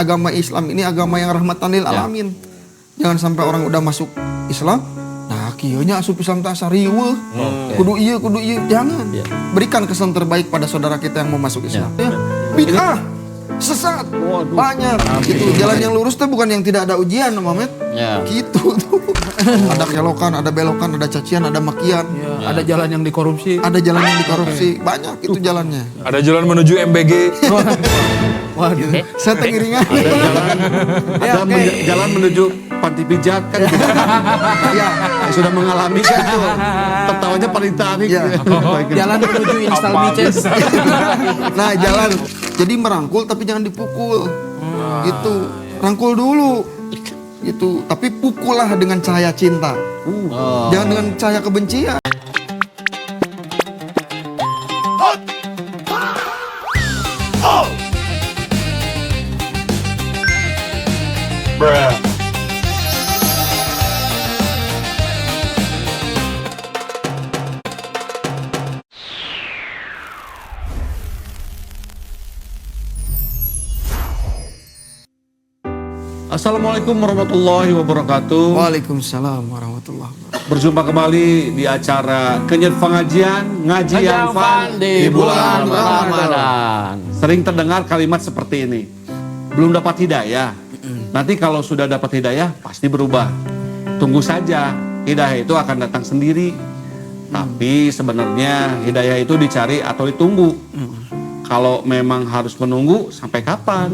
agama Islam ini agama yang rahmatan lil alamin. Jangan sampai orang udah masuk Islam, nah kieu nya asup Islam teh asa riweuh. Kudu ieu, jangan. Berikan kesan terbaik pada saudara kita yang mau masuk Islam. Bid'ah, sesat, banyak. Gitu. Jalan yang lurus tuh bukan yang tidak ada ujian, Mamet. Gitu tuh. Ada kelokan, ada belokan, ada cacian, ada makian. Ada jalan yang dikorupsi. Ada jalan yang dikorupsi, banyak itu jalannya. Ada jalan menuju MBG. Waduh, saya tengiringan. Ada jalan menuju panti pijat kan. Ya, Sudah mengalami kan tuh. Tertawanya paling tarik. Jalan menuju install mices. nah jalan. Jadi merangkul tapi jangan dipukul. Gitu. Rangkul dulu. Gitu. Tapi pukullah dengan cahaya cinta. Jangan dengan cahaya kebencian. Assalamualaikum warahmatullahi wabarakatuh. Waalaikumsalam warahmatullahi wabarakatuh. Berjumpa kembali di acara Kenyat Pengajian Ngaji yang Fun di bulan Ramadan. Sering terdengar kalimat seperti ini. Belum dapat hidayah. Nanti kalau sudah dapat hidayah pasti berubah. Tunggu saja, hidayah itu akan datang sendiri. Tapi sebenarnya hidayah itu dicari atau ditunggu. Kalau memang harus menunggu, sampai kapan?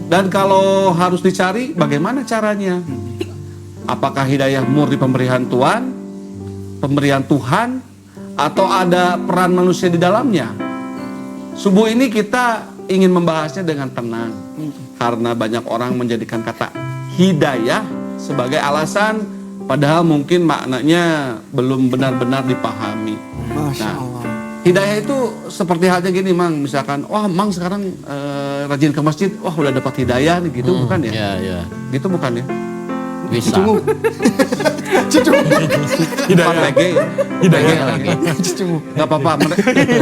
Dan kalau harus dicari, bagaimana caranya? Apakah hidayah murni pemberian Tuhan, atau ada peran manusia di dalamnya? Subuh ini kita ingin membahasnya dengan tenang, karena banyak orang menjadikan kata hidayah sebagai alasan, padahal mungkin maknanya belum benar-benar dipahami. Masya Allah. Hidayah itu seperti halnya gini, Mang. Misalkan, wah Mang sekarang rajin ke masjid, wah udah dapat hidayah nih, gitu bukan ya? Iya. Gitu bukan ya? Bisa. Hidayah lagi. Hidayah lagi. Gak apa-apa.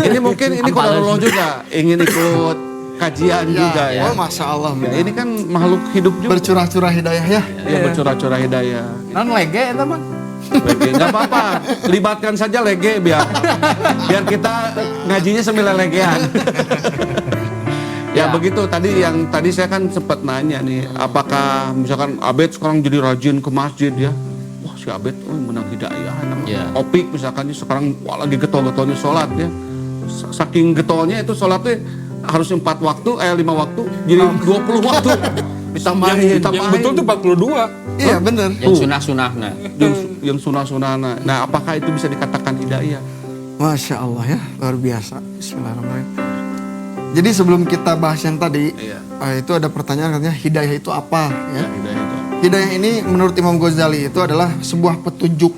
Ini mungkin ini kodarullah juga ingin ikut kajian juga ya. Oh, Masya Allah. Ya, ini kan makhluk hidup juga. Bercurah-curah hidayah ya. Ya, bercurah-curah hidayah. Non lege itu mah. Lege, nggak apa-apa. Libatkan saja lege biar kita ngajinya sembilan legean. Ya begitu tadi saya kan sempat nanya nih, apakah misalkan Abed sekarang jadi rajin ke masjid ya? Wah si Abed menang hidayah namanya. Opik misalkan sekarang lagi getol-getolnya sholat ya. Saking getolnya itu sholatnya harus 5 waktu jadi 20 waktu. Ditambahin. Yang betul tuh 42. Iya benar. Yang sunah-sunahna. Yang sunah-sunahna. Nah apakah itu bisa dikatakan hidayah? Masya Allah ya, luar biasa. Bismillahirrahmanirrahim. Jadi sebelum kita bahas yang tadi, itu ada pertanyaan katanya hidayah itu apa? Ya? Hidayah ini menurut Imam Ghazali itu adalah sebuah petunjuk.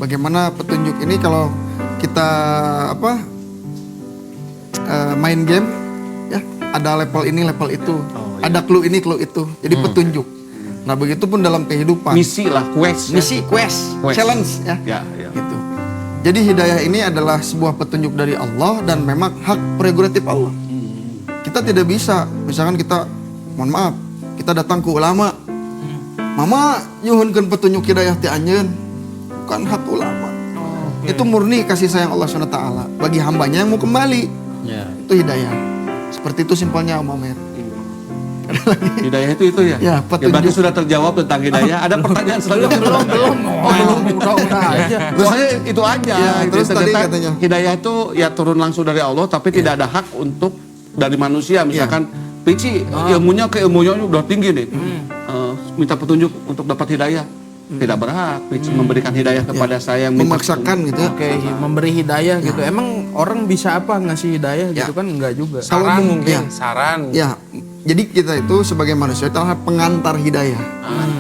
Bagaimana petunjuk ini kalau kita main game, ya ada level ini, level itu, ada clue ini, clue itu. Jadi petunjuk. Nah begitu pun dalam kehidupan. Misi lah, quest. Challenge ya. Gitu. Jadi hidayah ini adalah sebuah petunjuk dari Allah dan memang hak prerogatif Allah. Kita tidak bisa, misalkan kita, mohon maaf, kita datang ke ulama, mama nyuhunkeun petunjuk hidayah ti anjeun, bukan hak ulama. Itu murni kasih sayang Allah SWT bagi hambanya yang mau kembali. Itu hidayah. Seperti itu simpelnya Om Amer. Hidayah itu ya? Ya, berarti sudah terjawab tentang hidayah. Ada pertanyaan selanjutnya? Belum. Udah aja. Pokoknya itu aja. Ya, terus tadi katanya hidayah itu ya turun langsung dari Allah, tapi tidak ada hak untuk dari manusia. Misalkan Pici ilmunya udah tinggi nih, minta petunjuk untuk dapat hidayah. Tidak berhak Pici memberikan hidayah kepada saya yang memaksakan gitu. Oke, memberi hidayah gitu. Emang orang bisa apa ngasih hidayah gitu kan? Enggak juga. Saran mungkin. Saran. Ya. Jadi kita itu sebagai manusia itu adalah pengantar hidayah.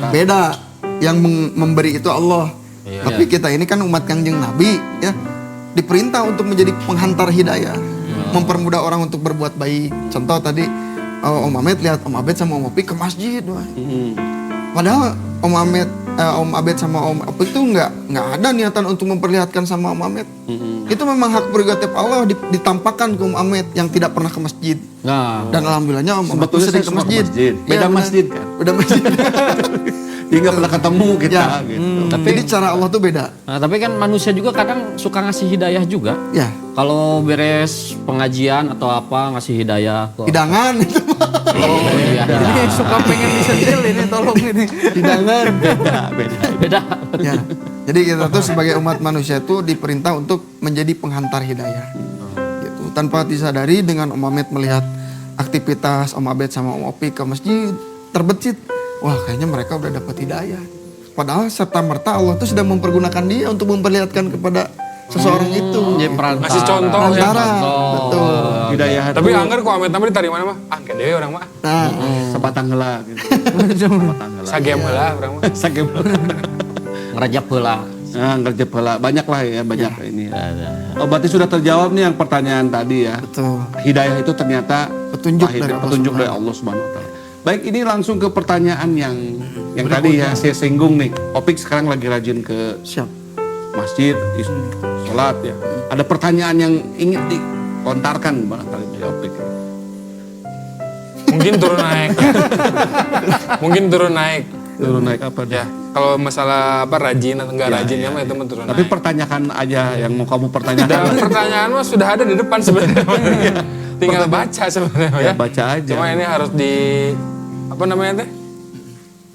Beda, yang memberi itu Allah. Tapi kita ini kan umat Kangjeng Nabi ya, diperintah untuk menjadi penghantar hidayah, mempermudah orang untuk berbuat baik. Contoh tadi Om Amed lihat Om Abed sama Om Opik ke masjid. Padahal Om Amed Om Abed sama Om Opik itu nggak ada niatan untuk memperlihatkan sama Om Amet. Itu memang hak prerogatif Allah ditampakkan ke Om Amet yang tidak pernah ke masjid. Nah, Dan alhamdulillahnya Om Amet Sebetulnya sering saya suka ke masjid. Ya, Beda benar. masjid kan. Beda masjid. Dia nggak pernah ketemu kita Ya. gitu. Jadi cara Allah tuh beda. nah, tapi kan manusia juga kadang suka ngasih hidayah juga. Ya, Kalau beres pengajian atau apa ngasih hidayah ke hidangan itu. Oh, iya, Ini suka pengen disentil ini, tolong ini. Hidangan. beda. Ya. Jadi kita tuh sebagai umat manusia tuh diperintah untuk menjadi penghantar hidayah. Gitu. Tanpa disadari dengan Om Amet melihat aktivitas Om Abed sama Om Opik ke masjid, terbesit, wah kayaknya mereka udah dapat hidayah. Padahal serta merta Allah tuh sedang mempergunakan dia untuk memperlihatkan kepada seseorang itu. Jadi perantara. Ngasih contoh ya. Perantara. Betul. Hidayah Tapi itu anggar kok Amet nama ditarik mana mah? Ah, gede orang mah. Nah, sepatang heula gitu. Sepatang heula. Sagem lah orang mah. Sagem. Ngerajap heula. Nah, ngerjep heula. Banyak lah ya, banyak ini. Oh, berarti sudah terjawab nih yang pertanyaan tadi ya. betul. Hidayah itu ternyata Petunjuk dari Allah petunjuk dari Allah Subhanahu wa taala. Baik, ini langsung ke pertanyaan yang tadi ya saya singgung nih. Opik sekarang lagi rajin ke Siap. masjid, sholat ya. Ada pertanyaan yang ingin dikontarkan barangkali dari Opik. Mungkin turun naik. Mungkin turun naik. Turun naik apa dia? Ya, kalau masalah apa rajin atau enggak rajinnya mah itu mah turun Tapi naik. pertanyakan aja yang mau kamu Dan pertanyakan. pertanyaan mah sudah ada di depan sebenarnya. Tinggal baca sebenarnya Ya, ya. baca aja. Cuma ini harus di apa namanya teh?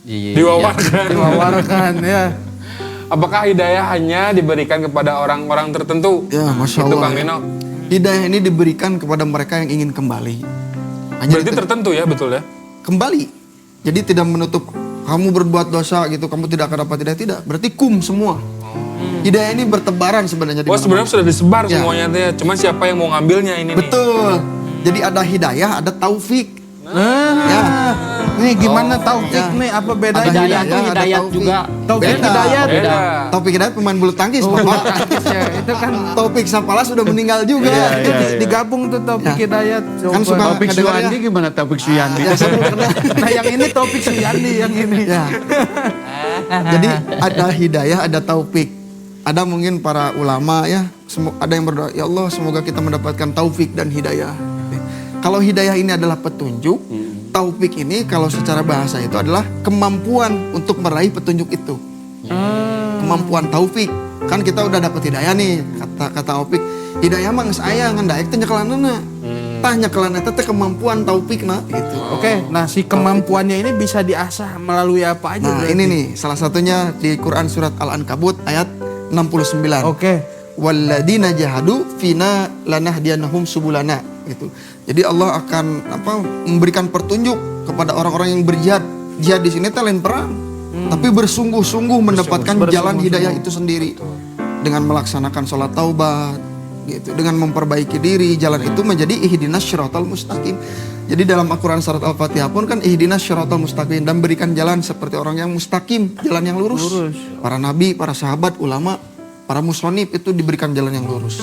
Iya. Diwawarkan. Wawarkan ya. Apakah hidayah hanya diberikan kepada orang-orang tertentu? Ya, Masya Itu Allah. Kang Nino. Hidayah ini diberikan kepada mereka yang ingin kembali. Hanya Berarti tertentu ya, betul ya? kembali. Jadi tidak menutup kamu berbuat dosa gitu, kamu tidak akan dapat hidayah, tidak. Berarti semua. Hidayah ini bertebaran sebenarnya di Oh, sebenarnya sudah disebar Ya. semuanya teh. Cuma siapa yang mau ngambilnya ini nih? Betul. Jadi ada hidayah, ada taufik. Nah, Ya. nih gimana taufik Ya. nih apa bedanya? Ada Hidayah hidayah, tuh ada hidayat taufik. juga. Taufik Beda. hidayat. Beda. Taufik Hidayat pemain bulu tangkis, Bapak. Ya, itu kan Taufik Sapala sudah meninggal juga. itu digabung tuh Taufik Ya. hidayat. Kan suka Taufik ngedengar Suyandi ya. gimana Taufik Suyandi? Ya, saya pernah. Nah yang ini Taufik Suyandi yang ini. Ya. Jadi ada hidayah, ada taufik. Ada mungkin para ulama ya, ada yang berdoa, ya Allah semoga kita mendapatkan taufik dan hidayah. Kalau hidayah ini adalah petunjuk, taufik ini kalau secara bahasa itu adalah kemampuan untuk meraih petunjuk itu. Kemampuan taufik. Kan kita udah dapat hidayah nih, kata Opik. Hidayah mah geus aya ngan daek teh nyekelanana. Tah nyekelan eta teh kemampuan taufikna gitu. Oke, nah si kemampuannya ini bisa diasah melalui apa aja? Nah, berarti? ini nih salah satunya di Quran surat Al-Ankabut ayat 69. Oke. Walladzina jahadu fina lanahdiyannahum subulana gitu. Jadi Allah akan memberikan petunjuk kepada orang-orang yang berjihad. Jihad di sini teh lain perang, tapi bersungguh-sungguh mendapatkan jalan hidayah itu sendiri. Dengan melaksanakan sholat taubat gitu, dengan memperbaiki diri, jalan itu menjadi ihdinas syiratal mustaqim. Jadi dalam Al-Quran surat Al-Fatihah pun kan ihdinas syiratal mustaqim, dan berikan jalan seperti orang yang mustaqim, jalan yang lurus. Para nabi, para sahabat, ulama, para musonib itu diberikan jalan yang lurus.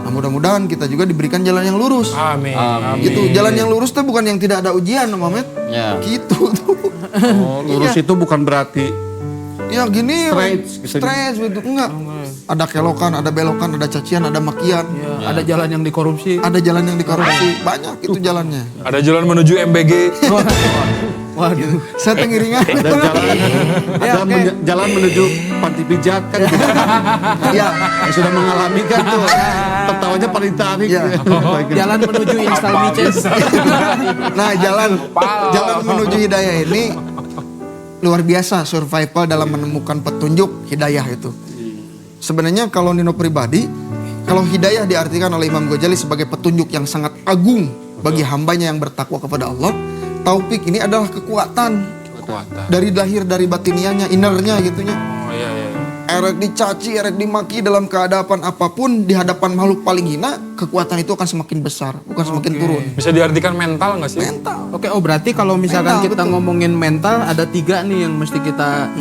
Nah, mudah-mudahan kita juga diberikan jalan yang lurus. Amin. Gitu, jalan yang lurus tuh bukan yang tidak ada ujian, Muhammad. Ya. Gitu tuh. Oh, lurus itu bukan berarti Ya gini, Straight, gitu. Enggak. Ada kelokan, ada belokan, ada cacian, ada makian. Ya, ada jalan yang dikorupsi. Ada jalan yang dikorupsi, banyak itu jalannya. Ada jalan menuju MBG. Waduh. Saya tengiringan. ada jalan jalan menuju panti pijat kan gitu. Ya, Yang sudah mengalami kan tuh tertawanya paling tarik. Ya. Jalan menuju install mices. nah jalan menuju hidayah ini luar biasa survival dalam menemukan petunjuk hidayah itu. Sebenarnya kalau Nino pribadi, kalau hidayah diartikan oleh Imam Ghazali sebagai petunjuk yang sangat agung bagi hambanya yang bertakwa kepada Allah, taufik ini adalah kekuatan dari lahir dari batinianya, innernya gitunya. Oh iya iya. Erek dicaci, erek dimaki dalam keadaan apapun di hadapan makhluk paling hina, kekuatan itu akan semakin besar, bukan semakin turun. Bisa diartikan mental nggak sih? Mental. Oke, oh berarti kalau misalkan Mental, kita betul. ngomongin mental ada 3 nih yang mesti kita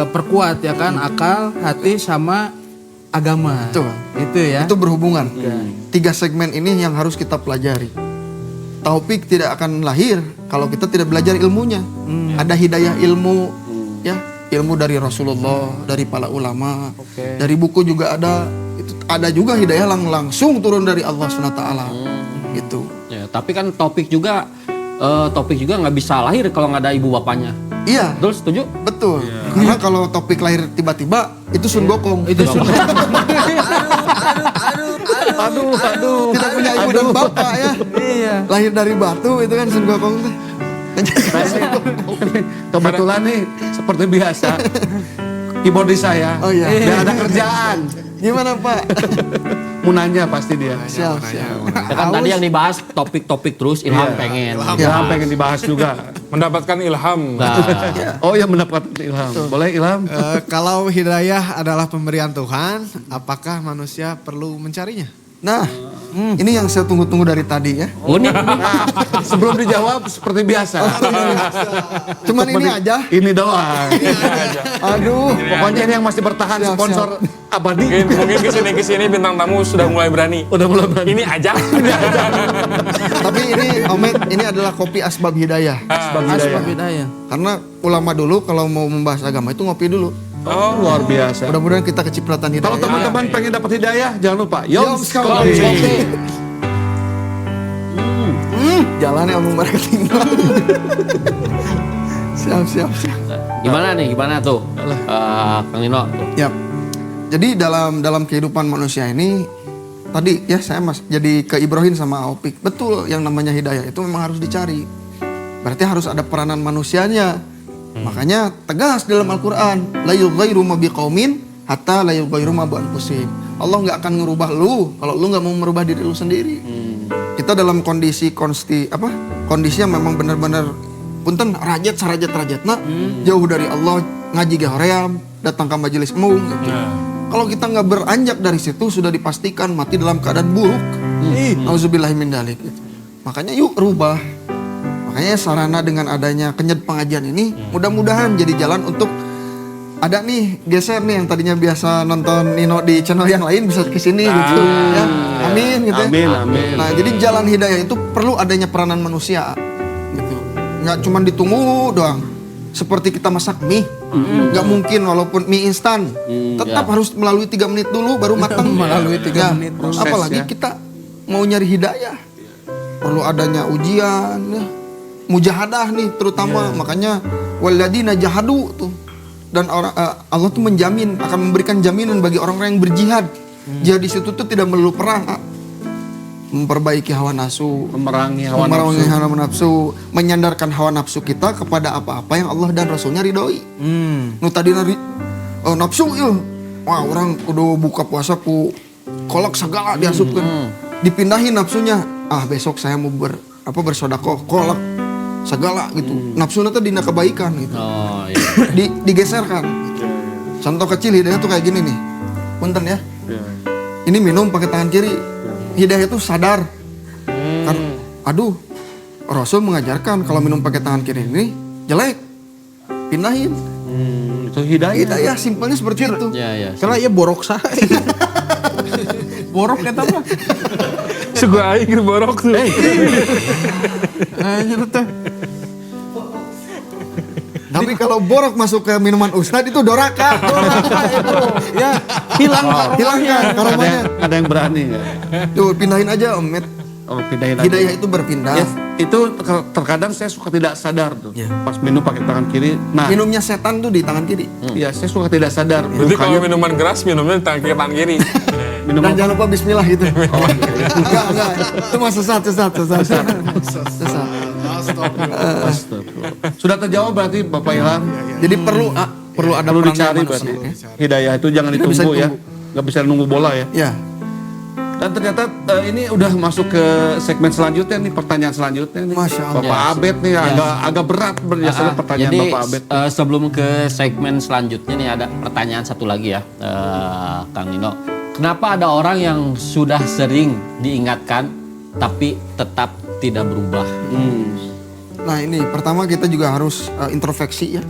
perkuat ya kan, akal, hati sama agama. Betul. Itu ya. Itu berhubungan. 3 segmen ini yang harus kita pelajari. Taufik tidak akan lahir kalau kita tidak belajar ilmunya. Ada hidayah ilmu, ya, ilmu dari Rasulullah, dari para ulama, dari buku juga ada. Itu ada juga hidayah langsung turun dari Allah SWT. Gitu. Ya, tapi kan topik juga nggak bisa lahir kalau nggak ada ibu bapaknya. Iya. Betul, setuju? Betul. Karena kalau topik lahir tiba-tiba itu Sun Gokong. Itu sudah. Aduh. Tidak punya ibu dan bapak ya. Iya. Lahir dari batu itu kan Sun Gokong tuh. Kebetulan nih seperti biasa keyboardis saya. Oh iya. Dia ada kerjaan. Gimana Pak? Mau nanya pasti dia. Siap. Ya kan tadi yang dibahas topik-topik terus Ilham pengen. Ilham pengen dibahas juga. Mendapatkan ilham. Nah, Oh ya mendapatkan ilham. Boleh ilham? Kalau hidayah adalah pemberian Tuhan, apakah manusia perlu mencarinya? Nah, ini yang saya tunggu-tunggu dari tadi ya. unik. Sebelum dijawab seperti biasa. Cuman ini aja. Ini doang. Aduh. Pokoknya ini yang masih bertahan Siap, sponsor abadi. Mungkin kesini bintang tamu sudah mulai berani. Udah mulai berani. Ini aja. Tapi ini Omet, ini adalah kopi Asbab Hidayah. Asbab hidayah. Karena ulama dulu kalau mau membahas agama itu ngopi dulu. Oh, luar biasa. Mudah-mudahan kita kecipratan Kalau hidayah. teman-teman pengen dapat hidayah, jangan lupa Yoms Yoms Coffee. Coffee. Jalannya omong marketing. Siap. Gimana tuh? Kang Nino tuh. Yap. Jadi dalam kehidupan manusia ini tadi ya saya jadi ke Ibrahim sama Opik. Betul yang namanya hidayah itu memang harus dicari. Berarti harus ada peranan manusianya. Makanya tegas dalam Al-Qur'an, la yughayyiru ma biqaumin hatta la yughayyiru ma bi anfusihim. Allah nggak akan ngerubah lu kalau lu nggak mau merubah diri lu sendiri. Kita dalam kondisi yang memang benar-benar punten rajat-rajatna jauh dari Allah, ngaji ge hoream, datang ke majelis umum gitu. Kalau kita nggak beranjak dari situ sudah dipastikan mati dalam keadaan buruk. Auzubillahi min dzalik gitu. Makanya yuk rubah. Makanya sarana dengan adanya kenyat pengajian ini mudah-mudahan jadi jalan untuk ada nih geser nih yang tadinya biasa nonton Nino di channel yang lain bisa kesini gitu ya. Amin gitu ya. Amin. Nah jadi jalan hidayah itu perlu adanya peranan manusia gitu. Nggak cuma ditunggu doang. Seperti kita masak mie, nggak mungkin walaupun mie instan, tetap harus melalui 3 menit dulu baru matang. Melalui 3 menit proses, Apalagi ya. kita mau nyari hidayah, perlu adanya ujian, ya. Mujahadah nih terutama. Makanya waladina jahadu tuh. Dan Allah tuh menjamin akan memberikan jaminan bagi orang-orang yang berjihad. Jihad di situ tuh tidak melulu perang, memperbaiki hawa nafsu, Memerangi hawa nafsu, menyandarkan hawa nafsu kita kepada apa-apa yang Allah dan Rasulnya ridhoi. Nu tadi nafsu ya, wah orang kudu buka puasa ku kolak segala diasupkan, dipindahin nafsunya. Besok saya mau bersedekah kolak segala gitu. Nafsu itu dina kebaikan gitu. Oh iya. Digeserkan. Contoh kecil hidayah tuh kayak gini nih. Punten ya. Ini minum pakai tangan kiri. Hidayah itu sadar. Aduh, Rasul mengajarkan kalau minum pakai tangan kiri ini jelek. Pindahin. Itu hidayah. Hidayah simpelnya seperti itu. Ya. Karena ia borok saya. Borok kata mah. Suka aing borok tuh. Anjir teh. Tapi kalau borok masuk ke minuman ustad itu doraka itu. Ya, hilangkan karomanya. Ada yang berani nggak? Tuh pindahin aja Om Met. Oh, pindahin aja. Hidayah itu berpindah. Ya, itu terkadang saya suka tidak sadar tuh. Ya. Pas minum pakai tangan kiri. Nah, Minumnya setan tuh di tangan kiri. ya saya suka tidak sadar. Berarti kalau minuman keras minumnya di tangan kiri. Minum Dan apa? jangan lupa bismillah gitu. Enggak. Itu mah sesat. Astagfirullah. Sudah terjawab berarti Bapak Ilham. Jadi perlu ada Perlu peran dicari manusia, berarti. ya. Hidayah itu jangan Tidak bisa ditunggu ya. ditunggu. Nggak bisa nunggu bola ya. Ya. Dan ternyata ini udah masuk ke segmen selanjutnya nih, pertanyaan selanjutnya nih. Masya Allah. Bapak Abed nih agak berat berdasarkan pertanyaan Jadi Bapak Abed. sebelum ke segmen selanjutnya nih ada pertanyaan satu lagi ya, Kang Nino. Kenapa ada orang yang sudah sering diingatkan tapi tetap tidak berubah? Nah ini pertama kita juga harus introspeksi ya.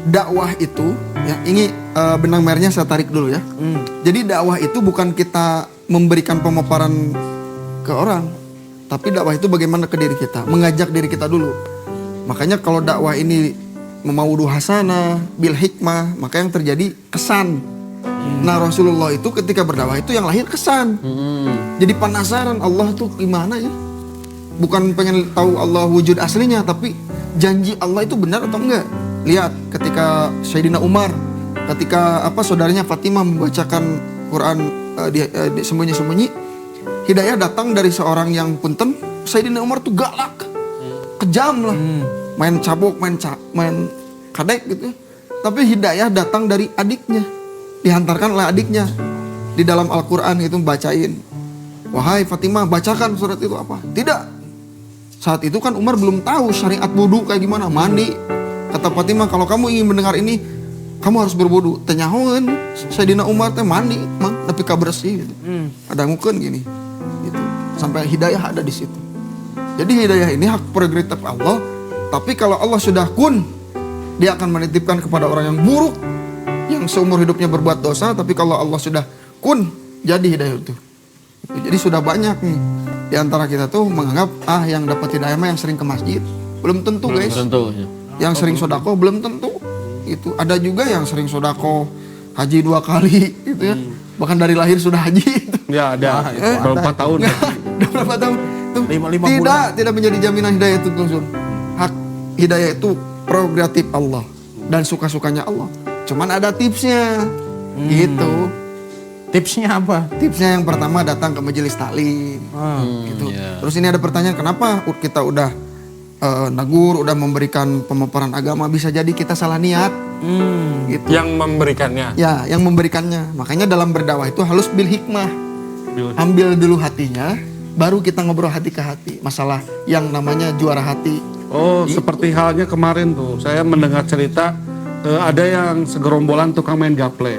Dakwah itu ya ini benang merahnya saya tarik dulu ya. Jadi dakwah itu bukan kita memberikan pemaparan ke orang, tapi dakwah itu bagaimana ke diri kita, mengajak diri kita dulu. Makanya kalau dakwah ini memaudu hasanah bil hikmah, maka yang terjadi kesan. Nah Rasulullah itu ketika berdakwah itu yang lahir kesan. Jadi penasaran Allah tuh gimana ya? Bukan pengen tahu Allah wujud aslinya, tapi janji Allah itu benar atau enggak. Lihat ketika Sayyidina Umar, ketika saudaranya Fatimah membacakan Quran di sembunyi-sembunyi, hidayah datang dari seorang yang punten. Sayyidina Umar tuh galak, kejam lah, main cabok, main kadek gitu. Tapi hidayah datang dari adiknya, dihantarkan oleh adiknya di dalam Al-Quran itu bacain, wahai Fatimah bacakan surat itu apa? Tidak. Saat itu kan Umar belum tahu syariat wudu kayak gimana, mandi. Kata Fatimah, kalau kamu ingin mendengar ini, kamu harus berwudu. Tenyahoan Sayyidina Umar teh mandi, mang, tapi bersih gitu. Ada ngukeun gini. Gitu. Sampai hidayah ada di situ. Jadi hidayah ini hak prerogatif Allah, tapi kalau Allah sudah kun, dia akan menitipkan kepada orang yang buruk, yang seumur hidupnya berbuat dosa. Tapi kalau Allah sudah kun, jadi hidayah itu. Jadi sudah banyak nih di antara kita tuh menganggap yang dapat hidayah mah yang sering ke masjid. Belum tentu guys. Belum tentu. Ya. Yang sering sodako belum tentu. Itu ada juga yang sering sodako haji 2 kali gitu ya. Bahkan dari lahir sudah haji. Ya ada. Berapa tahun? Udah berapa tahun? Tuh, Lima bulan. tidak menjadi jaminan hidayah itu langsung. Hak hidayah itu prerogatif Allah dan suka-sukanya Allah. Cuman ada tipsnya. Gitu. Tipsnya apa? Tipsnya yang pertama datang ke majelis taklim. Gitu. Terus ini ada pertanyaan, kenapa kita udah negur, udah memberikan pemaparan agama, bisa jadi kita salah niat. Gitu. Yang memberikannya. Ya, yang memberikannya. Makanya dalam berdakwah itu harus bil hikmah. Ambil dulu hatinya, baru kita ngobrol hati ke hati. Masalah yang namanya juara hati. Oh, seperti halnya kemarin tuh, saya mendengar cerita ada yang segerombolan tukang main gaple.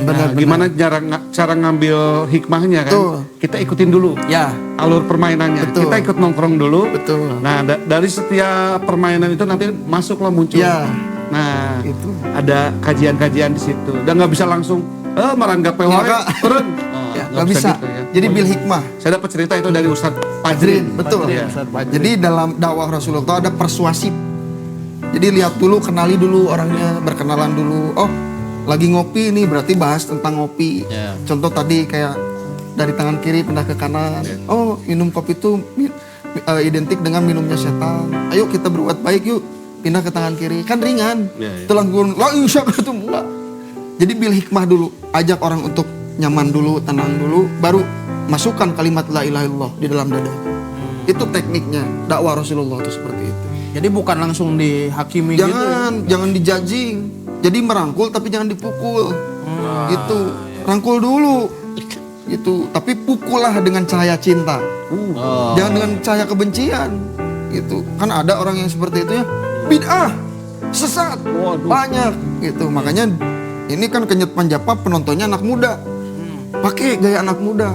Benar. Gimana cara ngambil hikmahnya kan? Betul. Kita ikutin dulu Ya, alur permainannya. Betul. Kita ikut nongkrong dulu. betul. Nah, dari setiap permainan itu nanti masuklah muncul. Ya, Nah, itu. ada kajian-kajian di situ. Dan nggak bisa langsung marang gaple wae, Nggak. turun. Ya, nggak bisa. Gitu ya. Jadi bil hikmah. Saya dapat cerita itu dari Ustadz Fajrin, Fajrin. betul. Iya. Jadi dalam dakwah Rasulullah ada persuasif. Jadi lihat dulu, kenali dulu orangnya, berkenalan dulu. Oh, lagi ngopi nih, berarti bahas tentang ngopi. Ya. Contoh tadi kayak dari tangan kiri pindah ke kanan. Oh, minum kopi itu identik dengan minumnya setan. Ayo kita berbuat baik yuk, pindah ke tangan kiri. Kan ringan. Ya. Itu langsung lah insya Allah itu enggak. Jadi bil hikmah dulu, ajak orang untuk nyaman dulu, tenang dulu, baru masukkan kalimat la ilaha illallah di dalam dada. Itu tekniknya dakwah Rasulullah itu seperti itu. Jadi bukan langsung dihakimi gitu. Jangan dijudging. Jadi merangkul tapi jangan dipukul. Gitu. Rangkul dulu. Gitu. Tapi pukullah dengan cahaya cinta. Jangan dengan cahaya kebencian. Gitu. Kan ada orang yang seperti itu ya. Bid'ah, sesat. Banyak gitu. Makanya ini kan Kenyet Panjapa penontonnya anak muda. Pakai gaya anak muda.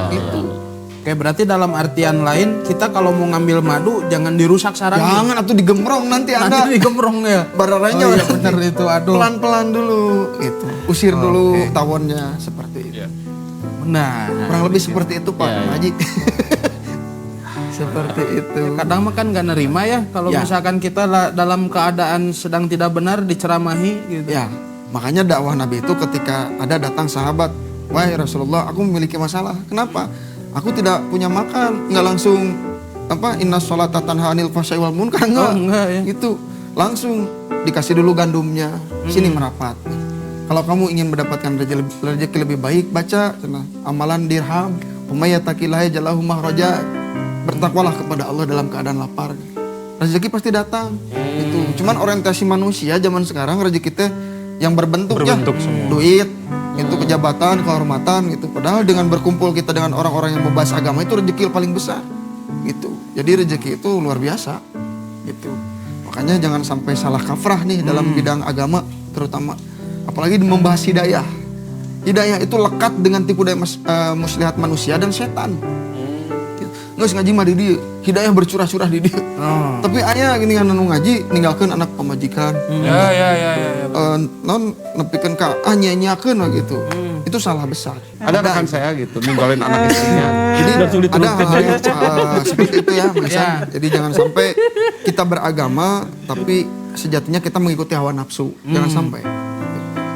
Gitu. Kayak berarti dalam artian lain, kita kalau mau ngambil madu jangan dirusak sarangnya. Jangan atau digemrong nanti ada. Nanti digemrong ya. Bararanya Oh iya benar itu, aduh. pelan-pelan dulu gitu. Usir dulu tawonnya seperti itu. Benar. Kurang lebih seperti itu Pak Haji. Seperti itu. Kadang mah kan gak nerima ya kalau Ya. misalkan kita dalam keadaan sedang tidak benar diceramahi gitu. Ya, makanya dakwah Nabi itu ketika ada datang sahabat, wahai Rasulullah, aku memiliki masalah. Kenapa? Aku tidak punya makan. Nggak langsung inna sholata tanha anil fahsya'i wal munkar, enggak. Oh, enggak ya. Gitu. Langsung dikasih dulu gandumnya. Sini merapat. Kalau kamu ingin mendapatkan rezeki lebih baik, baca amalan dirham, umayyataqillaha jalahu mahraja. Bertakwalah kepada Allah dalam keadaan lapar. Rezeki pasti datang. Gitu. Cuman orientasi manusia zaman sekarang rezeki teh yang berbentuk semua. duit, itu kejabatan, kehormatan gitu. Padahal dengan berkumpul kita dengan orang-orang yang membahas agama itu rezeki paling besar. Gitu. Jadi rezeki itu luar biasa. Gitu. Makanya jangan sampai salah kaprah nih dalam bidang agama terutama. Apalagi membahas hidayah. Hidayah itu lekat dengan tipu daya muslihat manusia dan setan. Nggak ngaji mah di dia, hidayah bercurah-curah di dia. Tapi ayah gini kan ngaji, ninggalkan anak pemajikan. Ya. Non nepikeun ka nyanyiakeun gitu. Itu salah besar. Ada rekan saya gitu, ninggalin anak istrinya. Jadi ada hal-hal yang seperti itu ya, Mas. Ya. Jadi jangan sampai kita beragama tapi sejatinya kita mengikuti hawa nafsu. Jangan sampai.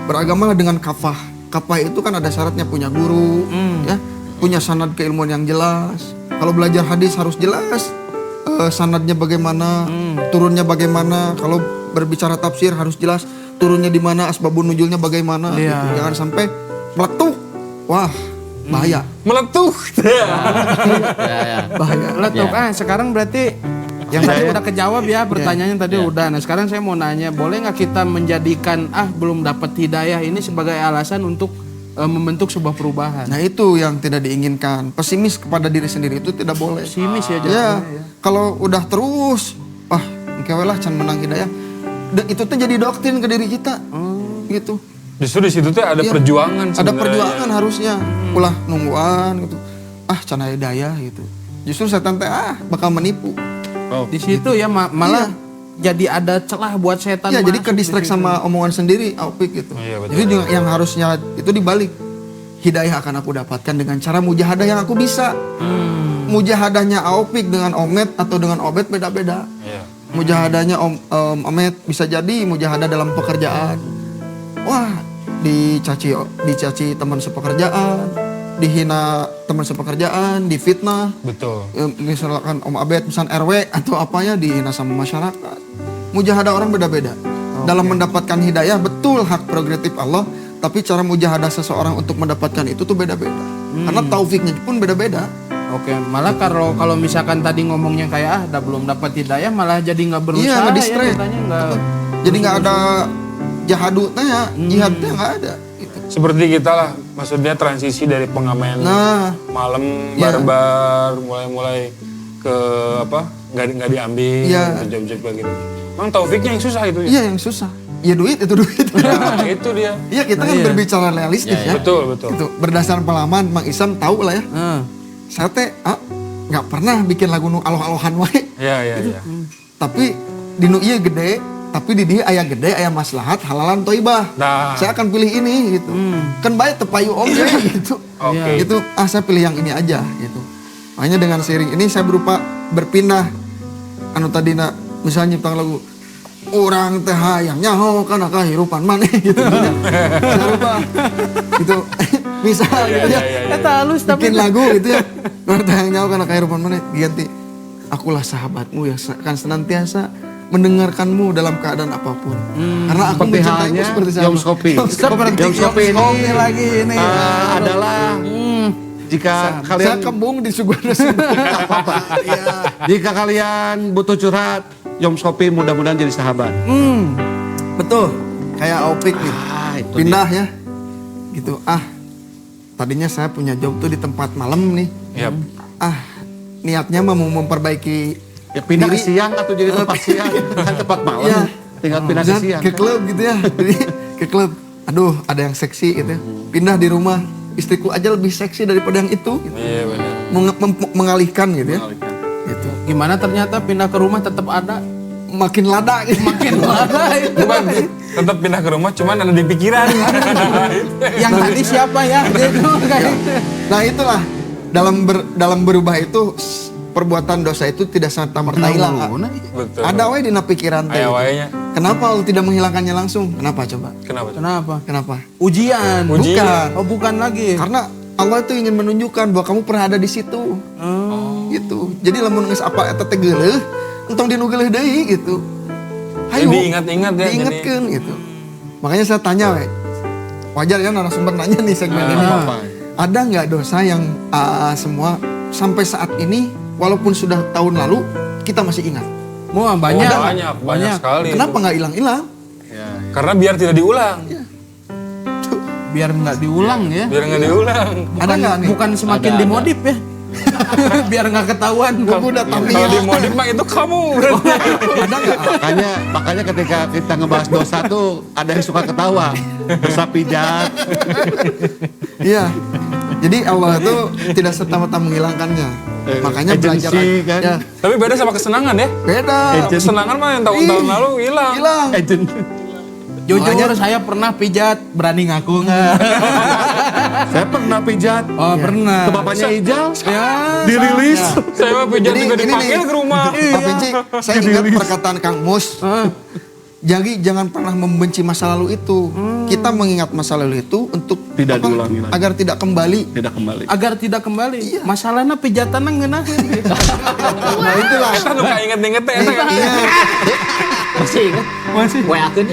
Beragamalah dengan kafah. Kafah itu kan ada syaratnya, punya guru, ya, punya sanad keilmuan yang jelas. Kalau belajar hadis harus jelas sanadnya bagaimana, turunnya bagaimana. Kalau berbicara tafsir harus jelas turunnya di mana, asbabun nuzulnya bagaimana. Gitu. Jangan sampai meletup. Wah, bahaya. Meletup. Bahaya. Letuk. Sekarang berarti yang tadi udah kejawab ya pertanyaannya tadi udah. Nah sekarang saya mau nanya, boleh nggak kita menjadikan belum dapat hidayah ini sebagai alasan untuk membentuk sebuah perubahan? Nah itu yang tidak diinginkan. Pesimis kepada diri sendiri itu tidak boleh. Pesimis ya Ya, jadinya. kalau udah terus, engkewelah can menang hidayah. Itu tuh jadi doktrin ke diri kita, gitu. Justru di situ tuh ada Iya. perjuangan Ada sebenarnya. perjuangan harusnya. Ulah nungguan gitu. Can hidayah gitu. Justru setan teh bakal menipu. Di situ ya malah jadi ada celah buat setan. Iya, jadi masuk ke di distract situ. sama omongan sendiri, Aupik gitu. Iya, betul. Jadi yang harusnya itu dibalik. Hidayah akan aku dapatkan dengan cara mujahadah yang aku bisa. Mujahadahnya Aupik dengan Omet atau dengan Obet beda-beda. Iya. Mujahadahnya Omet bisa jadi mujahadah dalam pekerjaan. Wah, dicaci teman sepekerjaan, dihina teman sepekerjaan, difitnah. Betul. Misalkan Om Abed, misal RW atau apanya dihina sama masyarakat. Mujahadah orang beda-beda. Dalam mendapatkan hidayah betul hak prerogatif Allah, tapi cara mujahadah seseorang untuk mendapatkan itu tuh beda-beda. Karena taufiknya pun beda-beda. Oke, malah kalau misalkan tadi ngomongnya kayak belum dapat hidayah, malah jadi nggak berusaha Iya, nge-distract. katanya nggak. Jadi nggak ada jihadutnya ya, jihadnya nggak ada. Gitu. Seperti kita lah, maksudnya transisi dari pengamen Nah, malam Iya. barbar mulai ke nggak diambil, Iya. job-job kayak gitu. Emang taufiknya yang susah itu ya? iya yang susah. Ya duit itu duit. Nah, itu dia. Iya kita kan berbicara realistis ya. Betul. Itu berdasarkan pengalaman Mang Isam tahu lah ya. Saya teh nggak pernah bikin lagu nu aloh-alohan wae. Iya. Tapi di nu ieu gede, tapi di dia aya gede, aya maslahat, halalan toibah. Nah. Saya akan pilih ini gitu. Kan baik tepayu oke gitu. Oke. Gitu, saya pilih yang ini aja gitu. Makanya dengan seiring ini saya berupa berpindah anu tadina misalnya nyiptakan lagu orang teh hayang nyaho kana kahirupan maneh gitu. Saya rubah gitu. Misal gitu ya. Eta halus tapi Bikin lagu gitu ya. Orang teh hayang nyaho kana kahirupan maneh ganti akulah sahabatmu yang akan senantiasa mendengarkanmu dalam keadaan apapun. Karena aku Seperti mencintaimu halnya seperti Yom Skopi. seperti Yom Skopi ini lagi ini. adalah jika saya kalian kembung di Sugana. jika kalian butuh curhat, Yom Skopi mudah-mudahan jadi sahabat. Betul. Kayak Opik nih. Itu Pindah ya. Gitu. Tadinya saya punya job tuh di tempat malam nih. Yap. Niatnya mau memperbaiki Ya pindah ke diri. siang atau jadi tempat siang, kan tempat malam. Iya. Tinggal pindah ke Dan siang. ke klub gitu ya. Jadi ke klub. Aduh, ada yang seksi gitu ya. Pindah di rumah. Istriku aja lebih seksi daripada yang itu. Gitu. Iya benar. Mengalihkan gitu ya. Gitu. Gimana ternyata pindah ke rumah tetap ada. Makin lada gitu. Makin ada itu. Bukan, tetap pindah ke rumah, cuman ada di pikiran. Yang tadi siapa ya? Dia tuh kayak gitu. Nah itulah dalam berubah itu perbuatan dosa itu tidak serta-merta hilang. Betul. Ada wae dina pikiran teh. Aya wae-nya. Kenapa Allah tidak menghilangkannya langsung? Kenapa coba? Kenapa? Kenapa? Kenapa? Ujian. Bukan. Oh bukan lagi. Karena Allah itu ingin menunjukkan bahwa kamu pernah ada di situ. Gitu. Jadi lamun geus apa eta teh geuleuh, entong dinu geuleuh deui gitu. Hayu. diingat-ingat ya, Diingatkeun gitu. Makanya saya tanya we. Wajar ya narasumber nanya nih segmen ini. Ada nggak dosa yang semua sampai saat ini walaupun sudah tahun lalu kita masih ingat? Wah banyak. Banyak sekali. Kenapa nggak hilang-hilang? Karena biar tidak diulang. Biar nggak diulang ya. Biar nggak diulang. Ada nggak nih? Bukan semakin dimodif ya. Biar nggak ketahuan. Gua udah tampil. Kalau di modif mah itu kamu. Ada nggak? Makanya ketika kita ngebahas dosa tuh ada yang suka ketawa. Dosa pijat. Iya. Jadi Allah itu tidak serta-merta menghilangkannya. Makanya belajar agency, kan? ya, Tapi beda sama kesenangan ya. beda. Kesenangan mah yang tahun-tahun lalu hilang. Hilang. Agent. Jujur saya pernah pijat, berani ngaku nggak? Saya pernah pijat. Oh pernah. Ke bapaknya Ijal. Ya. Dirilis. Saya mah pijat Jadi juga ini dipanggil nih, ke rumah. Pak Benci, saya ingat perkataan Kang Mus. Jadi jangan pernah membenci masa lalu itu. Kita mengingat masa lalu itu untuk Tidak diulangi lagi. agar tidak kembali. Tidak kembali. Agar tidak kembali. Masalahnya pijatannya ngeunaheun gitu. Nah itulah. Kita nu inget-inget teh enak. Iya. Masih ingat? Masih. WA-keun.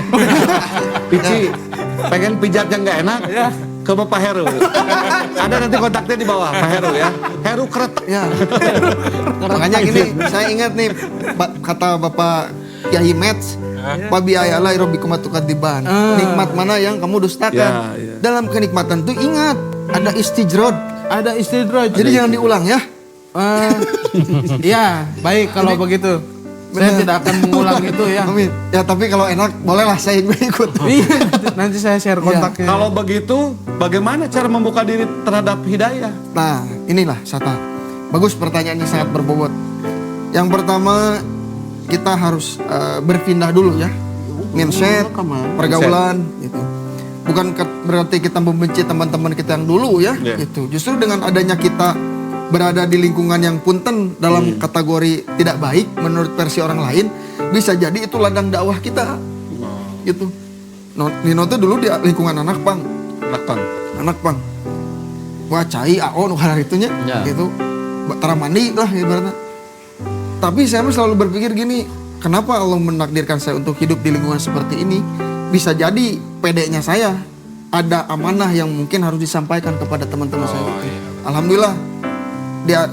Pici, pengen pijat yang nggak enak? Ke Bapak Heru. Ada nanti kontaknya di bawah, Pak Heru ya. Heru kretek. Ya. Makanya gini, saya ingat nih kata Bapak Kiai Mets, Wabi ayala rabbikum atukadziban. Nikmat mana yang kamu dustakan? Ya. Dalam kenikmatan itu ingat ada istijrod. Ada istidraj. Jadi jangan diulang ya. Ya, baik kalau begitu. Saya tidak akan mengulang itu ya. Amin. Ya tapi kalau enak bolehlah saya ikut. Iya, nanti saya share kontaknya. Kalau begitu, bagaimana cara membuka diri terhadap hidayah? Nah, inilah Sata. Bagus pertanyaannya sangat berbobot. Yang pertama kita harus berpindah dulu ya. Mindset, pergaulan gitu. Bukan berarti kita membenci teman-teman kita yang dulu ya, gitu. Justru dengan adanya kita berada di lingkungan yang punten dalam kategori tidak baik menurut versi orang lain, bisa jadi itu ladang dakwah kita. Gitu. Nino tuh dulu di lingkungan anak pang. Wah cai AO nu halar itunya gitu. Tara mandi lah ibaratnya. Tapi saya selalu berpikir gini, kenapa Allah menakdirkan saya untuk hidup di lingkungan seperti ini? Bisa jadi PD-nya saya ada amanah yang mungkin harus disampaikan kepada teman-teman saya. Alhamdulillah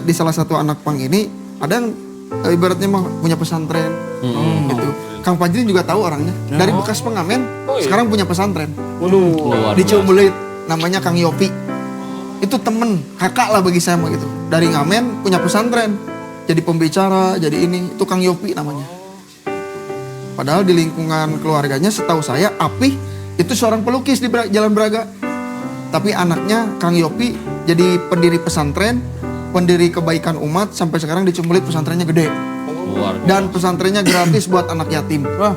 di salah satu anak pang ini ada yang ibaratnya mah punya pesantren gitu. Kang Fajrin juga tahu orangnya. Dari bekas pengamen sekarang punya pesantren. Di Ciumbelit namanya Kang Yopi. Itu temen kakak lah bagi saya mah gitu. Dari ngamen punya pesantren. Jadi pembicara, jadi ini. Itu Kang Yopi namanya. Padahal di lingkungan keluarganya setahu saya Apih itu seorang pelukis di Jalan Braga. Tapi anaknya Kang Yopi jadi pendiri pesantren, pendiri kebaikan umat, sampai sekarang di Ciumbelit pesantrennya gede. Dan pesantrennya gratis buat anak yatim. Wah,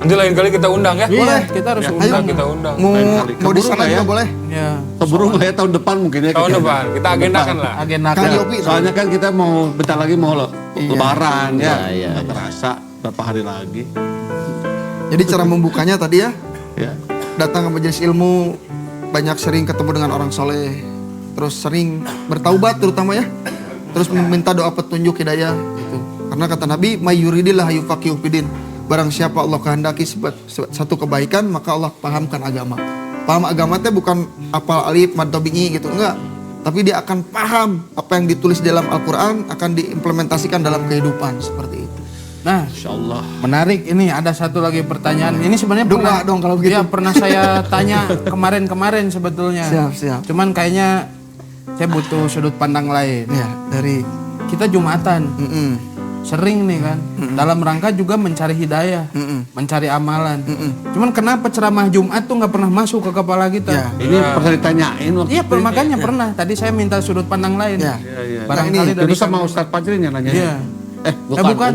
Nanti lain kali kita undang ya. boleh, kita harus undang. Kita undang. Mau di sana juga boleh. Ya. Keburu nggak ya tahun depan mungkin ya? Tahun depan kita agendakan lah. Agendakan. Kang Yopi. Soalnya kan kita mau bentar lagi mau lebaran ya. Iya. Nggak terasa berapa hari lagi. Jadi cara membukanya tadi ya, Ya. datang ke majelis ilmu, banyak sering ketemu dengan orang soleh, terus sering bertaubat terutama ya, terus meminta doa petunjuk hidayah gitu. Karena kata Nabi, mayyuridillah yufaqihu fiddin. Barang siapa Allah kehendaki satu kebaikan, maka Allah pahamkan agama. Paham agama itu bukan apal alif mad tabi'i gitu, enggak. Tapi dia akan paham apa yang ditulis dalam Al-Qur'an akan diimplementasikan dalam kehidupan seperti itu. Nah, Insyaallah. menarik ini ada satu lagi pertanyaan. Ini sebenarnya Dua pernah dong kalau begitu. Iya, pernah saya tanya kemarin sebetulnya. Siap. Cuman kayaknya saya butuh sudut pandang lain. Ya, dari Kita Jumatan. Sering nih kan, dalam rangka juga mencari hidayah, mencari amalan. Cuman kenapa ceramah Jumat tuh nggak pernah masuk ke kepala kita? Ya. Ini pernah ditanyain waktu Iya, makanya pernah. Tadi saya minta sudut pandang lain. Ya. Barangkali dari itu sama Ustadz Fajrin yang nanya. Iya. Bukan,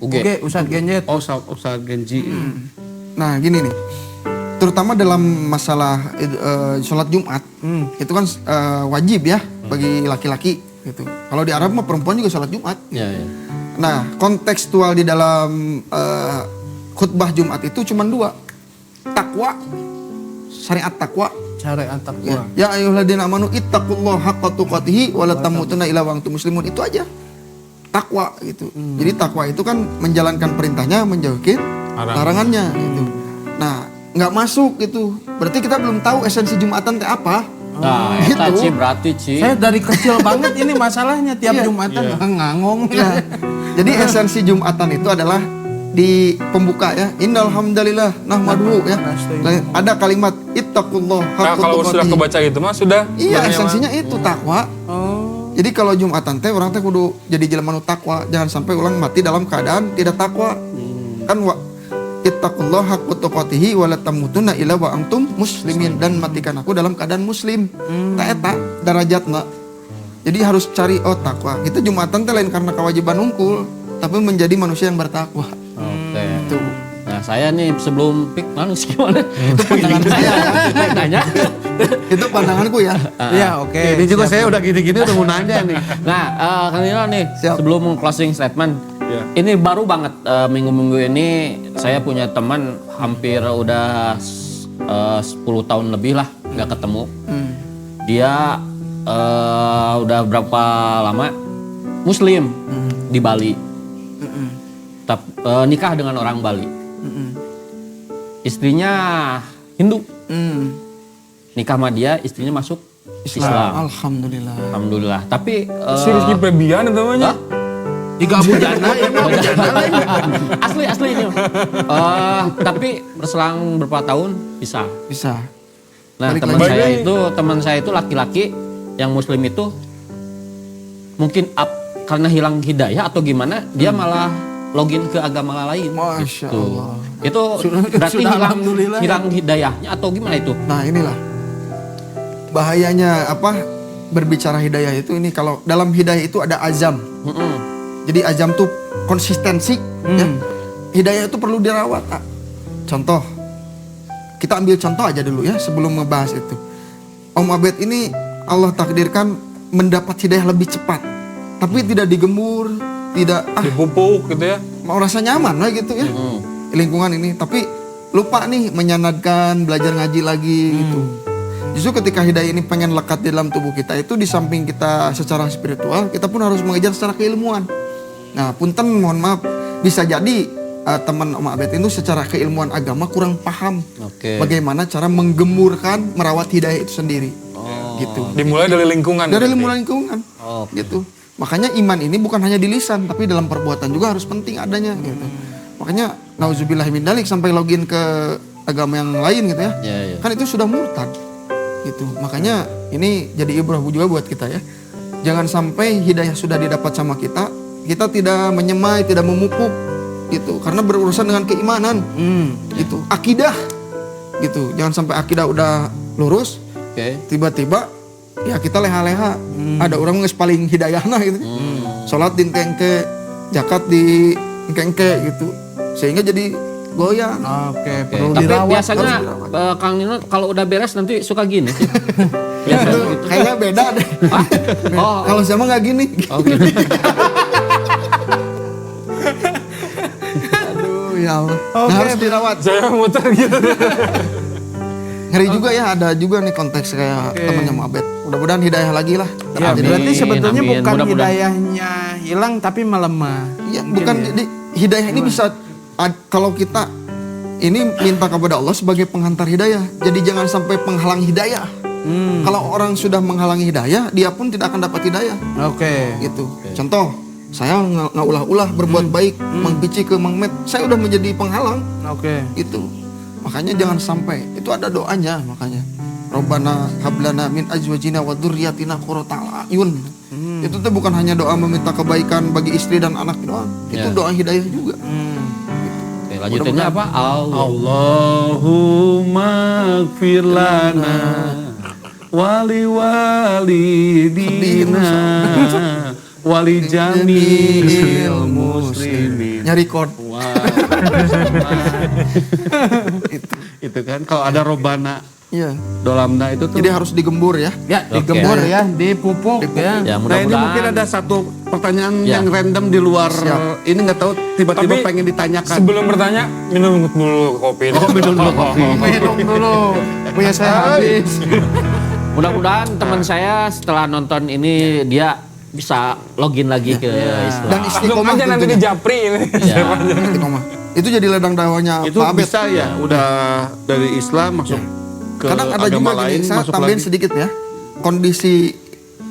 Uge, Ustadz Genjet. Oh, Ustadz Genji. Nah gini nih, terutama dalam masalah sholat Jumat, itu kan wajib ya bagi laki-laki gitu. Kalau di Arab mah perempuan juga sholat Jumat. Ya. Nah kontekstual di dalam khutbah Jumat itu cuma dua, takwa, syariat takwa. Syariat takwa. Ya ayyuhalladzina amanu ittaqullaha haqqa tuqatih wa la tamutunna illa wa antum muslimun, itu aja. Takwa gitu. Jadi takwa itu kan menjalankan perintahnya, menjauhi larangannya gitu. Nah, nggak masuk gitu. Berarti kita belum tahu esensi Jumatan teh apa. Nah, eta Ci berarti Ci. Saya dari kecil banget ini masalahnya tiap Jumatan ngangong. Ya. Jadi esensi Jumatan itu adalah di pembuka ya. Innal hamdalillah nahmaduhu ya. Ada kalimat ittaqullah Nah, kalau sudah kebaca itu mah sudah. Iya, esensinya itu takwa. Jadi kalau Jumatan teh orang teh kudu jadi jelema nu takwa, jangan sampai ulang mati dalam keadaan tidak takwa. Kan ittaqullah haqqa tuqatih wa la tamutunna illa wa antum muslimin, dan matikan aku dalam keadaan muslim. Ta eta derajatna. Jadi harus cari takwa. Kita Jumatan teh lain karena kewajiban unggul, tapi menjadi manusia yang bertakwa. Oke. Itu. Nah, saya nih sebelum pik manus gimana? Itu pandangan saya ya. Nanya. Itu pandanganku ya. Iya, oke. Ini juga saya udah gini-gini udah mau nanya nih. Nah, Kang Nino nih, Siap. sebelum closing statement, Ini baru banget minggu-minggu ini saya punya teman hampir udah 10 tahun lebih lah nggak ketemu. Dia udah berapa lama Muslim di Bali. Nikah dengan orang Bali. Istrinya Hindu. Nikah sama dia, istrinya masuk Islam. Alhamdulillah. Tapi Serius plebian namanya? Jika Abu Jana ya Abu Jana lain. asli ini. Tapi berselang berapa tahun bisa. Nah, Balik teman saya itu laki-laki yang Muslim itu mungkin karena hilang hidayah atau gimana, dia malah login ke agama lain. Masya gitu. Allah. Itu berarti sudah hilang alhamdulillah. hidayahnya atau gimana itu? Nah inilah bahayanya berbicara hidayah itu. Ini kalau dalam hidayah itu ada azam. Jadi azam tuh konsistensi. Ya. Hidayah itu perlu dirawat. Contoh, kita ambil contoh aja dulu ya sebelum ngebahas itu. Om Abed ini Allah takdirkan mendapat hidayah lebih cepat, tapi tidak digembur, tidak Dipupuk gitu ya. mau rasa nyaman lah gitu ya lingkungan ini, tapi lupa nih menyanadkan, belajar ngaji lagi gitu. Justru ketika hidayah ini pengen lekat di dalam tubuh kita, itu di samping kita secara spiritual, kita pun harus mengejar secara keilmuan. Nah punten mohon maaf, bisa jadi teman Om Abed itu secara keilmuan agama kurang paham bagaimana cara menggemburkan, merawat hidayah itu sendiri. Gitu. Dimulai dari lingkungan. Dari lingkungan. Gitu. Makanya iman ini bukan hanya di lisan, tapi dalam perbuatan juga harus penting adanya gitu. Makanya nauzubillah min dzalik sampai login ke agama yang lain gitu ya. Kan itu sudah murtad. Gitu. Makanya ini jadi ibrah juga buat kita ya. Jangan sampai hidayah sudah didapat sama kita tidak menyemai, tidak memupuk gitu. Karena berurusan dengan keimanan. Gitu. Akidah. Gitu. Jangan sampai akidah udah lurus, tiba-tiba ya kita leha-leha. Ada orang nges paling hidayahna gitu. Sholat di kengke, zakat di kengke gitu. Sehingga jadi goyang. Perlu Tapi dirawat. biasanya Kang Nino kalau udah beres nanti suka gini. Kayaknya beda deh. Kalau saya mah nggak gini. Gitu. Aduh ya Allah. Nah, harus dirawat. Saya muter gitu. Ngeri juga ya, ada juga nih konteks kayak temannya Mu'abed. Mudah-mudahan hidayah lagi lah. Ya, berarti sebetulnya amin. bukan Mudah-mudahan. hidayahnya hilang tapi melemah. Iya, bukan jadi hidayah ini bisa kalau kita ini minta kepada Allah sebagai penghantar hidayah. Jadi jangan sampai penghalang hidayah. Kalau orang sudah menghalangi hidayah, dia pun tidak akan dapat hidayah. Gitu. Contoh, saya nggak ulah-ulah berbuat baik, mengpici ke Mang Met, saya udah menjadi penghalang. Itu. Makanya jangan sampai. Itu ada doanya makanya. Robbana hablana min azwajina wa dzurriyyatina qurrata a'yun. Itu tuh bukan hanya doa meminta kebaikan bagi istri dan anak doang. Itu doa hidayah juga. Oke, lanjutinnya apa? Allahumma gfir lana wali walidina wali jami'il muslimin. Nyari chord. Itu kan kalau ada robana Iya. dolamna itu tuh. Jadi harus digembur ya. Ya, digembur ya, dipupuk ya. Ya, Nah ini mungkin mudah-mudahan. ada satu pertanyaan yang random di luar ini nggak tahu tiba-tiba Tapi pengen ditanyakan. Sebelum bertanya, minum dulu kopi. Minum dulu kopi. Minum dulu. Punya saya habis. Mudah-mudahan teman saya setelah nonton ini dia bisa login lagi ke Islam. Dan Belum istiqomah aja nanti di tentunya. Japri ini. Istiqomah. Itu jadi ladang dakwahnya Itu Pak Abed. bisa ya, udah dari Islam masuk ke Kadang ada agama juga lain, gini, saya masuk tambahin lagi. sedikit ya. Kondisi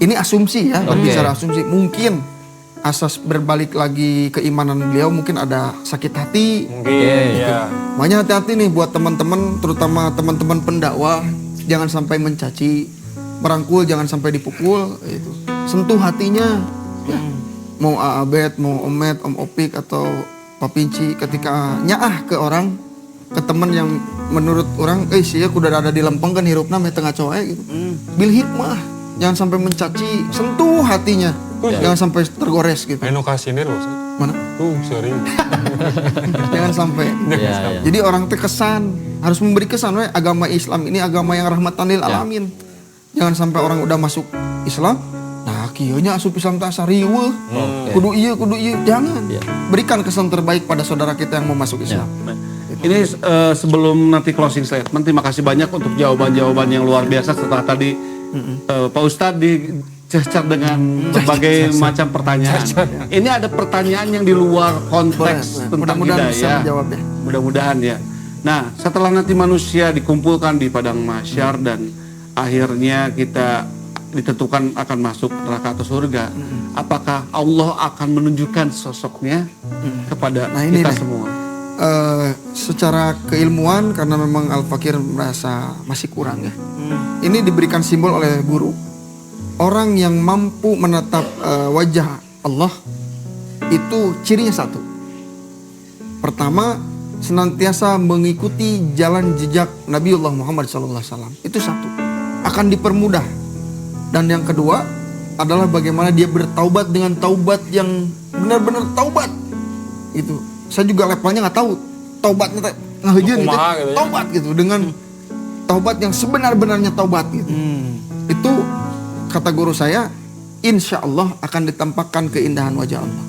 ini asumsi ya, berbicara asumsi. Mungkin asas berbalik lagi keimanan beliau mungkin ada sakit hati. Mungkin, ya. Makanya hati-hati nih buat teman-teman, terutama teman-teman pendakwah, jangan sampai mencaci, merangkul jangan sampai dipukul. Itu sentuh hatinya. Ya. Mau Abed, mau Omet, Om Opik atau Pak Pinci, ketika nyaah ke orang, ke teman yang menurut orang, sih ya kuda ada di lempeng kan hirupna meh tengah coe gitu. Bil hikmah, jangan sampai mencaci, sentuh hatinya, jangan sampai tergores gitu. Ayo kasih loh. Mana? Sorry. Jangan sampai. Ya. Jadi orang terkesan harus memberi kesan, agama Islam ini agama yang rahmatan lil alamin. Jangan sampai orang udah masuk Islam Nah, kieu nya asup Islam teh asa riweuh. Kudu ieu, jangan. Berikan kesan terbaik pada saudara kita yang mau masuk Islam. Ini sebelum nanti closing statement, terima kasih banyak untuk jawaban-jawaban yang luar biasa setelah tadi Pak Ustadz dicecar dengan berbagai macam pertanyaan. Ini ada pertanyaan yang di luar konteks tentang Mudah-mudahan bisa hidayah. menjawabnya. Mudah-mudahan ya. Nah, setelah nanti manusia dikumpulkan di padang mahsyar dan akhirnya kita ditentukan akan masuk neraka atau surga, apakah Allah akan menunjukkan sosoknya kepada kita semua? Secara keilmuan, karena memang Al-Fakir merasa masih kurang ya. Ini diberikan simbol oleh guru. Orang yang mampu menatap wajah Allah itu cirinya satu. Pertama, senantiasa mengikuti jalan jejak Nabiullah Muhammad SAW. Itu satu. Akan dipermudah. Dan yang kedua adalah bagaimana dia bertaubat dengan taubat yang benar-benar taubat. Itu. Saya juga levelnya nggak tahu. Taubatnya ngahejeun gitu. Taubat gitu dengan taubat yang sebenar-benarnya taubat gitu. Itu kata guru saya, insya Allah akan ditampakkan keindahan wajah Allah.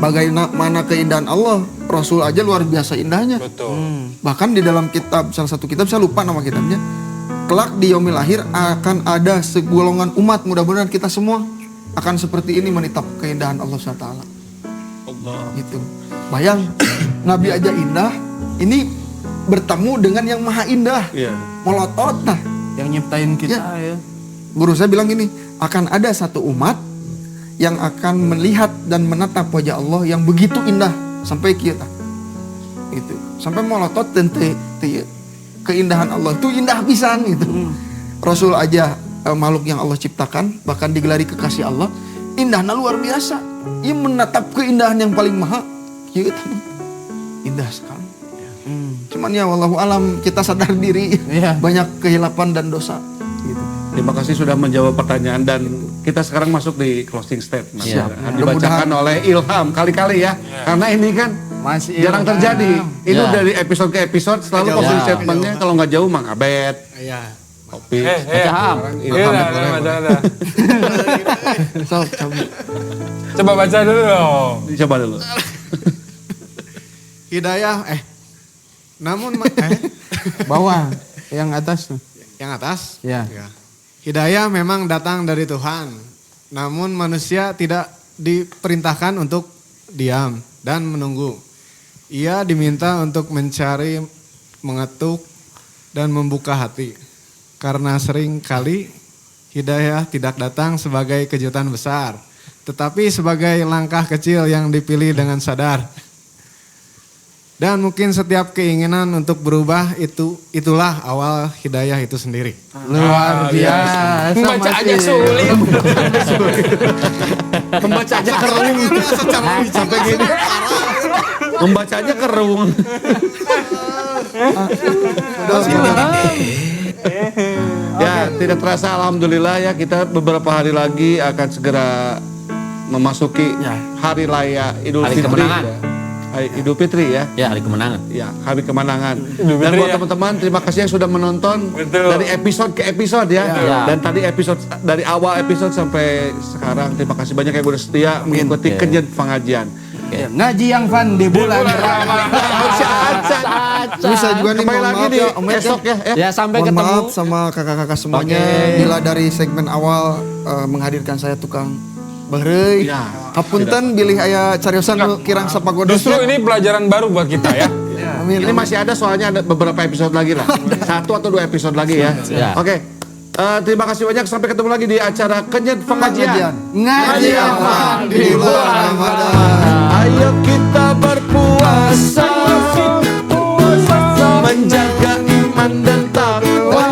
Bagaimana keindahan Allah, Rasul aja luar biasa indahnya. Betul. Bahkan di dalam kitab, salah satu kitab, saya lupa nama kitabnya, kelak di yaumil akhir akan ada segolongan umat, mudah-mudahan kita semua akan seperti ini menitap keindahan Allah SWT. Gitu. Bayang, Nabi aja indah, ini bertemu dengan yang maha indah. Molotot nah. Yang nyiptain kita ya. Guru saya bilang gini, akan ada satu umat yang akan melihat dan menatap wajah Allah yang begitu indah sampai kita. Itu. Sampai molotot dan keindahan Allah itu indah pisan gitu. Rasul aja makhluk yang Allah ciptakan, bahkan digelari kekasih Allah, indahnya luar biasa. Ia menatap keindahan yang paling maha. Gitu. Indah sekali. Cuman ya wallahu alam, kita sadar diri banyak kehilapan dan dosa gitu. Terima kasih sudah menjawab pertanyaan dan kita sekarang masuk di closing statement. Dibacakan oleh Ilham kali-kali ya. Karena ini kan Masih jarang terjadi. Itu dari episode ke episode selalu closing statementnya kalau nggak jauh Mang Abed. Kopi. Ada. So, Coba baca dulu dong. Coba dulu. Hidayah namun Bawah, yang atas. yang atas. Ya. Hidayah memang datang dari Tuhan. Namun manusia tidak diperintahkan untuk diam dan menunggu. Ia diminta untuk mencari, mengetuk dan membuka hati. Karena sering kali hidayah tidak datang sebagai kejutan besar, tetapi sebagai langkah kecil yang dipilih dengan sadar. Dan mungkin setiap keinginan untuk berubah itulah awal hidayah itu sendiri. Luar biasa. Baca aja sulit. Membaca aja kerung. Sampai gini. Membaca aja kerung. Ya, tidak terasa alhamdulillah ya kita beberapa hari lagi akan segera memasuki hari raya Idul Hari Fitri. kemenangan. Idul Fitri ya. Ya, hari kemenangan. Ya, hari kemenangan. Dan buat teman-teman, terima kasih yang sudah menonton dari episode ke episode ya. Dan tadi episode dari awal episode sampai sekarang, terima kasih banyak yang udah setia mengikuti kenyat pengajian. Ngaji yang fun di bulan Ramadan. Bisa juga nih, Kembali mohon lagi maaf di ya, Om Ed esok ya. Ya, sampai Mohon ketemu. maaf sama kakak-kakak semuanya bila dari segmen awal menghadirkan saya tukang beureuy. Hapunten bilih aya cariosan nu kirang sapagodos. Justru ini pelajaran baru buat kita ya. Amin. Ini masih ada soalnya ada beberapa episode lagi lah. 1 atau 2 episode lagi ya. Oke. Terima kasih banyak, sampai ketemu lagi di acara Kenyat Pengajian. Ngaji apa di bulan Ramadan. Ayo kita berpuasa, menjaga iman dan takwa,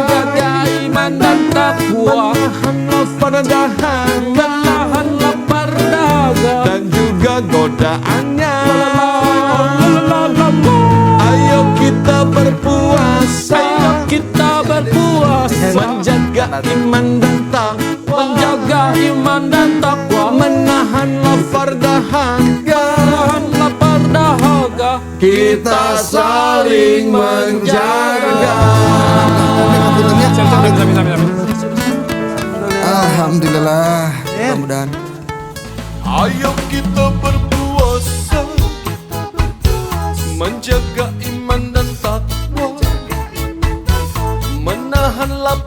menahan lapar dahaga, dan juga godaannya. Ayo kita berpuasa, menjaga iman dan takwa, menahan lapar dahaga, kita saling menjaga. Sampai. Alhamdulillah. Mudah-mudahan. Ayo kita berpuasa, menjaga iman dan takwa, menahan lapar